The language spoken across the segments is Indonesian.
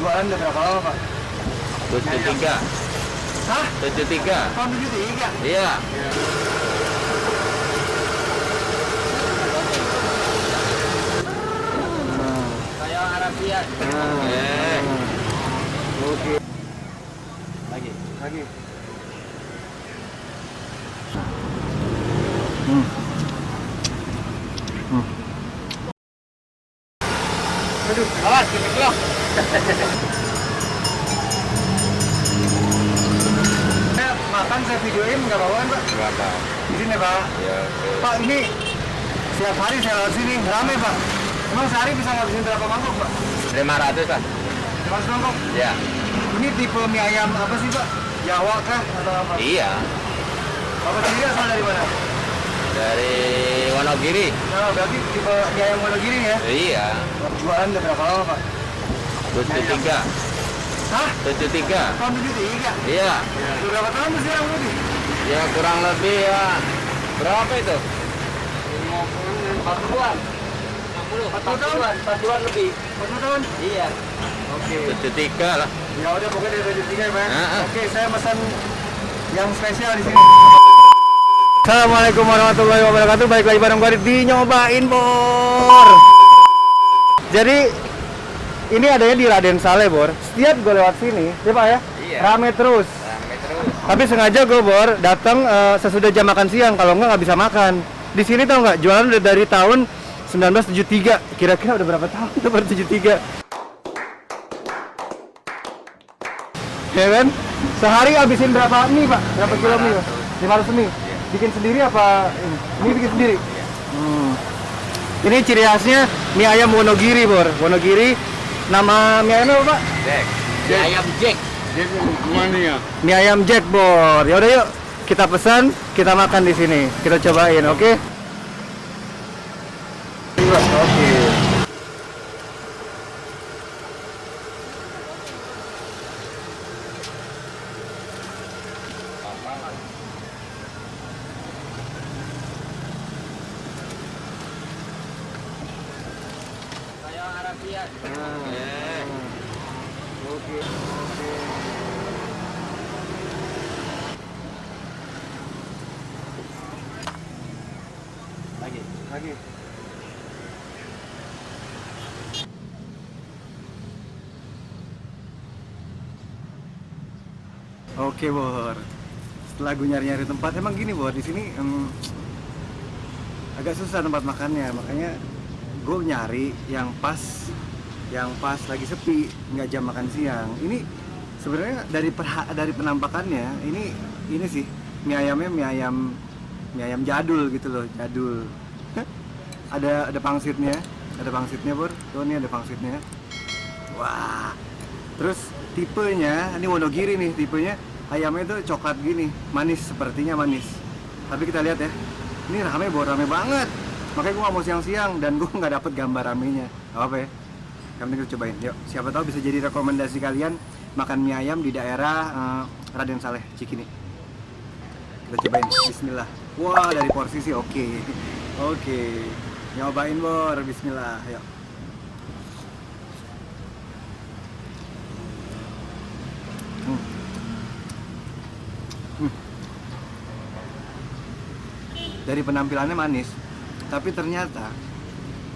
Jualan udah berapa lama, Pak? 73. Hah? 73. Tahun 73? Iya. Saya Arabian. Oke. Lagi. Lagi. Aduh, awas, kebetulan. Makan saya videoin nggak apa-apa kan, Pak? Berapa? Di sini, Pak. Ya, oke. Pak, ini setiap hari saya lewat sini, rame, Pak. Emang sehari bisa ngabisin berapa mangkok, Pak? 500 lah. 500 mangkok? Ya. Ini tipe mie ayam apa sih, Pak? Jawa kah atau apa? Iya. Bapak sendiri asal dari mana? Dari Wonogiri. Nah, berarti tipe mie ayam Wonogiri ya? Iya. Jualan udah berapa lama, Pak? 73. Hah? 73. Tahun 73? Iya. Udah berapa tahun tuh sekarang berarti? Ya kurang lebih ya. Berapa itu? 40-an. 40 tahun? 40-an lebih. 40 tahun? Iya. Oke. 73 lah. Ya udah pokoknya dari 73 ya, Pak. Heeh. Oke, saya pesan yang spesial di sini. Assalamualaikum warahmatullahi wabarakatuh. Balik lagi bareng gue di Nyobain Bor. Jadi ini adanya di Raden Saleh, Bor. Setiap gue lewat sini, ya Pak ya, Iya. rame terus. Sampai terus. Tapi sengaja gue, Bor, datang sesudah jam makan siang. Kalau nggak bisa makan. Di sini tau nggak, jualan udah dari tahun 1973. Kira-kira udah berapa tahun tuh baru 73? Ya kan? Sehari habisin berapa mie, Pak? Berapa kilo mie, Pak? 500 mie. Bikin sendiri apa ini? Ini bikin sendiri? Ini ciri khasnya mie ayam Wonogiri, Bor. Wonogiri. Nama mie ayamnya apa, Pak? Jack. Mie ayam Jack. Gimana ya? Mie ayam Jack, Bor. Ya udah yuk, kita pesan, kita makan di sini. Kita cobain, oke? Oke. Saya Arabian. Oke. Lagi. Oke, Bor. Setelah gue nyari-nyari tempat, emang gini, Bor, di sini agak susah tempat makannya, makanya gue nyari yang pas lagi sepi, nggak jam makan siang. Ini sebenarnya dari penampakannya, ini sih mie ayamnya mie ayam jadul gitu loh, jadul. ada pangsitnya, Bor. Tuh nih ada pangsitnya. Wah. Terus tipenya, ini Wonogiri nih, tipenya ayamnya tuh coklat gini, manis, sepertinya manis. Tapi kita lihat ya, ini rame, Bor, rame banget. Makanya gue gak mau siang-siang dan gue nggak dapet gambar ramenya. Apa ya? Kami kita cobain. Yuk, siapa tahu bisa jadi rekomendasi kalian makan mie ayam di daerah Raden Saleh, Cikini. Kita cobain. Bismillah. Wah, dari porsi sih oke. Oke. Nyobain, Bor. Bismillah. Yuk. Dari penampilannya manis, tapi ternyata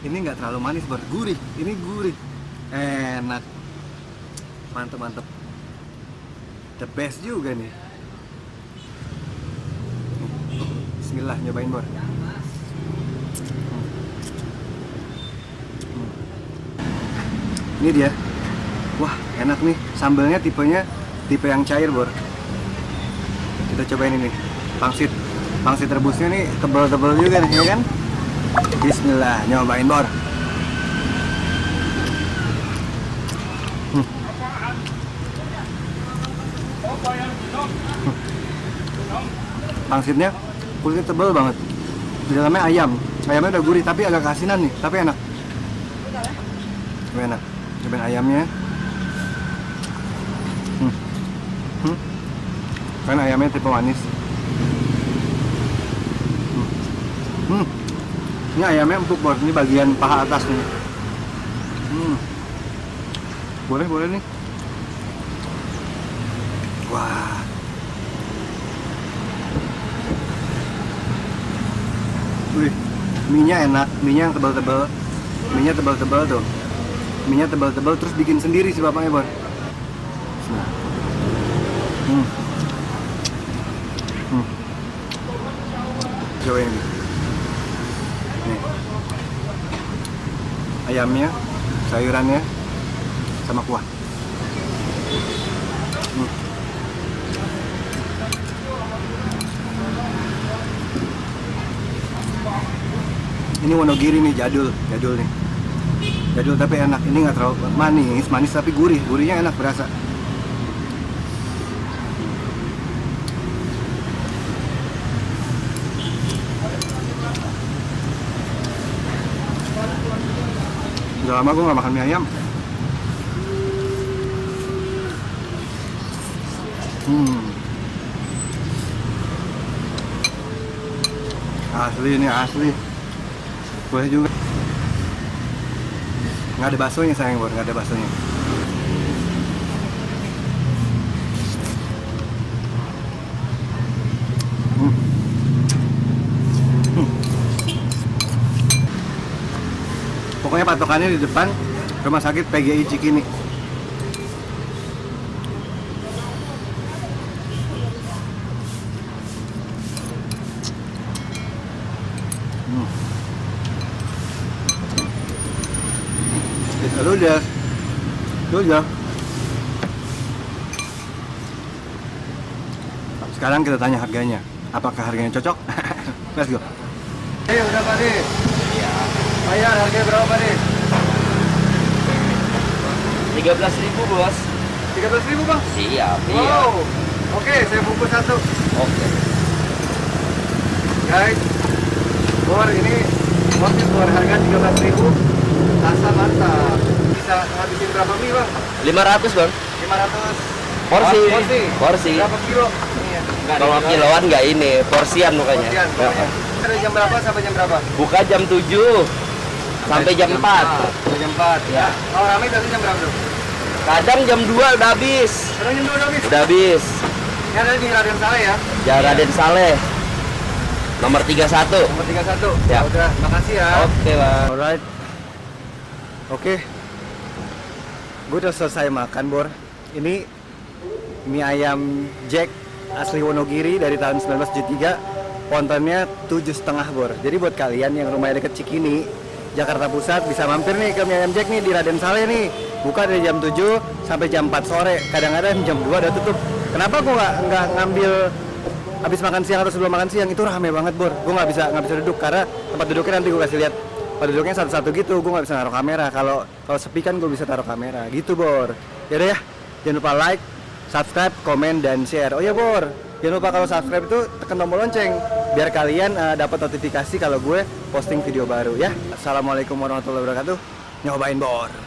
ini nggak terlalu manis, Bor. Gurih, ini gurih, enak, mantep. The best juga nih. Bismillah, nyobain, Bor. Ini dia. Wah, enak nih. Sambalnya tipenya tipe yang cair, Bor. Kita cobain ini, pangsit rebusnya nih tebal-tebal juga nih, ya kan? Bismillah, nyobain, Bor. Pangsitnya kulitnya tebal banget. Di dalamnya ayamnya udah gurih tapi agak asinan nih, tapi enak. Enak. Cobain ayamnya. Kan ayamnya tipe manis. Ini ayamnya empuk, Bor. Ini bagian paha atas nih. Boleh, boleh nih. Wah. Wih, mie-nya enak, mie-nya yang tebal-tebal. Mie-nya tebal-tebal tuh. Mie-nya tebal-tebal terus bikin sendiri si bapaknya, Bor. Bismillah. Coba ini. Nih. Ayamnya, sayurannya, sama kuah. Ini Wonogiri nih, jadul nih. Jadul tapi enak. Ini nggak terlalu manis tapi gurih. Gurihnya enak berasa. Udah lama gue nggak makan mie ayam. Asli ini asli. Boleh juga. Nggak ada baksonya sayang, Bor, nggak ada baksonya. Pokoknya patokannya di depan Rumah Sakit PGI Cikini. Udah. Sekarang kita tanya harganya. Apakah harganya cocok? Let's go. Udah Pak De. Iya. Bayar harganya berapa Pak De? 13.000 bos. 13.000 Bang? Siap. Iya. Wow. Oke, saya bungkus satu. Oke. Guys, Bor ini motif Bor harga 13.000. Rasa mantap. Bisa ngabisin berapa mie Bang? 500 bang. 500 Porsi. Porsi. Berapa kilo? Iya. Kalau kiloan nggak ini, porsian makanya. Porsian, pokoknya. Dari jam berapa sampai jam berapa? Buka jam 7 sampai jam 4. Sampai jam 4. Ya. Kalau ramai biasanya jam berapa tuh? Kadang jam 2 udah habis. Kadang jam 2 udah habis. Udah habis. Ini ada di Raden Saleh ya? Jalan Raden Saleh. Nomor 31. Nomor 31. Ya. Udah, makasih ya. Oke bang. Alright. Oke. Gue udah selesai makan, Bor. Ini mie ayam Jack asli Wonogiri dari tahun 1973. Pontonnya 7,5 Bor. Jadi buat kalian yang rumahnya deket Cikini, Jakarta Pusat, bisa mampir nih ke mie ayam Jack nih di Raden Saleh nih. Buka dari jam 7 sampai jam 4 sore. Kadang-kadang jam 2 udah tutup. Kenapa gue nggak ngambil habis makan siang atau sebelum makan siang? Itu rame banget, Bor. Gue nggak bisa duduk karena tempat duduknya nanti gue kasih lihat. Tempat duduknya satu-satu gitu. Gue nggak bisa naruh kamera. Kalau sepi kan gue bisa taruh kamera. Gitu, Bor. Yaudah ya. Jangan lupa like, subscribe, komen, dan share. Oh ya, Bor. Jangan lupa kalau subscribe itu tekan tombol lonceng biar kalian dapat notifikasi kalau gue posting video baru ya. Assalamualaikum warahmatullahi wabarakatuh. Nyobain, Bor.